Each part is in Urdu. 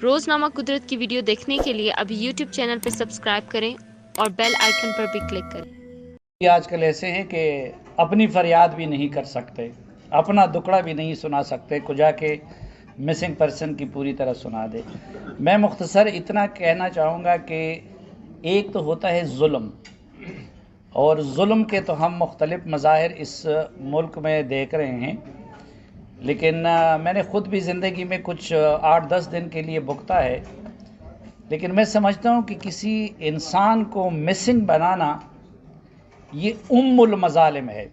روزنامہ قدرت کی ویڈیو دیکھنے کے لیے ابھی یوٹیوب چینل پر سبسکرائب کریں اور بیل آئیکن پر بھی کلک کریں۔ آج کل ایسے ہیں کہ اپنی فریاد بھی نہیں کر سکتے، اپنا دکڑا بھی نہیں سنا سکتے، کو جا کے مسنگ پرسن کی پوری طرح سنا دے۔ میں مختصر اتنا کہنا چاہوں گا کہ ایک تو ہوتا ہے ظلم، اور ظلم کے تو ہم مختلف مظاہر اس ملک میں دیکھ رہے ہیں، لیکن میں نے خود بھی زندگی میں کچھ 8-10 دن کے لیے بھگتا ہے، لیکن میں سمجھتا ہوں کہ کسی انسان کو مسنگ بنانا یہ المظالم ہے،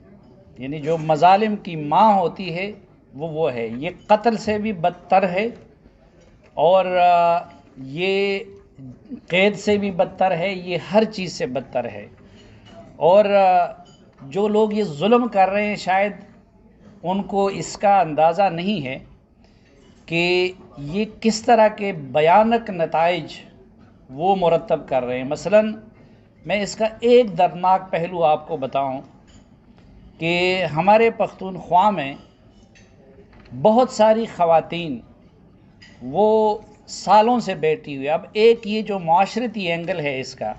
یعنی جو مظالم کی ماں ہوتی ہے وہ ہے، یہ قتل سے بھی بدتر ہے، اور یہ قید سے بھی بدتر ہے، یہ ہر چیز سے بدتر ہے۔ اور جو لوگ یہ ظلم کر رہے ہیں شاید ان کو اس کا اندازہ نہیں ہے کہ یہ کس طرح کے بھیانک نتائج وہ مرتب کر رہے ہیں۔ مثلاً میں اس کا ایک دردناک پہلو آپ کو بتاؤں کہ ہمارے پختونخوا میں بہت ساری خواتین وہ سالوں سے بیٹھی ہوئی، اب ایک یہ جو معاشرتی اینگل ہے اس کا،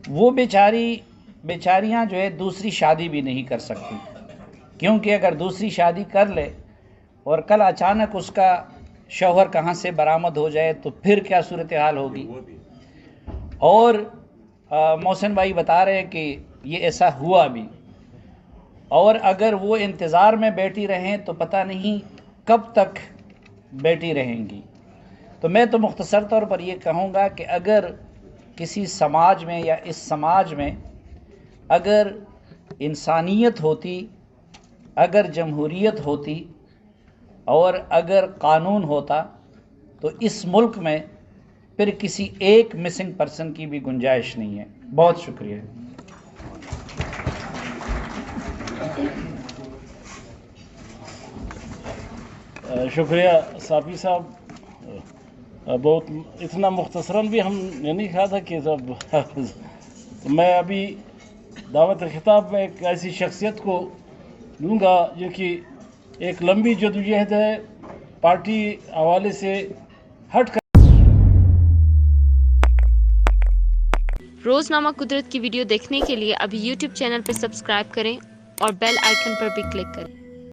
وہ بیچاریاں جو ہے دوسری شادی بھی نہیں کر سکتی، کیونکہ اگر دوسری شادی کر لے اور کل اچانک اس کا شوہر کہاں سے برآمد ہو جائے تو پھر کیا صورتحال ہوگی۔ اور محسن بھائی بتا رہے ہیں کہ یہ ایسا ہوا بھی، اور اگر وہ انتظار میں بیٹھی رہیں تو پتہ نہیں کب تک بیٹھی رہیں گی۔ تو میں تو مختصر طور پر یہ کہوں گا کہ اگر کسی سماج میں یا اس سماج میں اگر انسانیت ہوتی، اگر جمہوریت ہوتی اور اگر قانون ہوتا تو اس ملک میں پھر کسی ایک مسنگ پرسن کی بھی گنجائش نہیں ہے۔ بہت شکریہ۔ شکریہ صافی صاحب، بہت اتنا مختصراً بھی ہم نے نہیں کہا تھا کہ تو میں ابھی دعوت خطاب میں ایک ایسی شخصیت کو دوں گا جو کہ ایک لمبی جدوجہد ہے، پارٹی حوالے سے ہٹ کر۔ روزنامہ قدرت کی ویڈیو دیکھنے کے لیے ابھی یوٹیوب چینل پر سبسکرائب کریں اور بیل آئیکن پر بھی کلک کریں۔